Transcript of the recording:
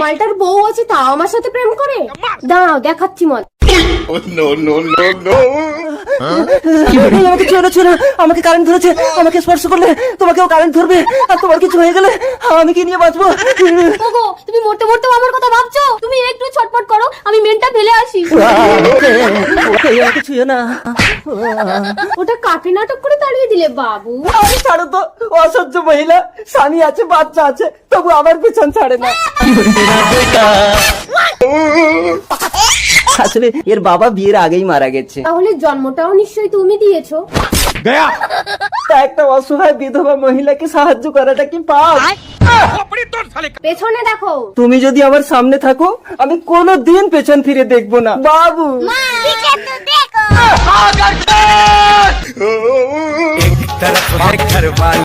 মালটার বউ আছে তা আমার সাথে প্রেম করে? দাঁড়াও দেখাচ্ছি মত। আমাকে ছোড়া আমাকে কারেন্ট ধরেছে, আমাকে স্পর্শ করলে তোমাকেও কারেন্ট ধরবে, আর তোমার কিছু হয়ে গেলে আমি কি নিয়ে বাঁচবো? ওগো তুমি মরতে মরতেও আমার কথা ভাবছো? তুমি একটু ছটফট করো, আমি মেনটা ফেলে আসি। আমাকে ছুঁয়ে না। ওটা কাকে নাটক করে তাড়িয়ে দিলে বাবু? আরে ছাড়ো তো, অসহ্য মহিলা, স্বামী আছে, বাচ্চা আছে, তবু আমার পিছন ছাড়ে না। আসলে এর বাবা বিয়ের আগেই মারা গেছে। তাহলে জন্মটাও নিশ্চয়ই তুমি দিয়েছো। তা একটা অসহায় বিধবা মহিলাকে সাহায্য করাটা কি পাপ? পেছনে দেখো। তুমি যদি আমার সামনে থাকো আমি কোনোদিন পেছন ফিরে দেখবো না বাবু। एक तरफ है घरवाली।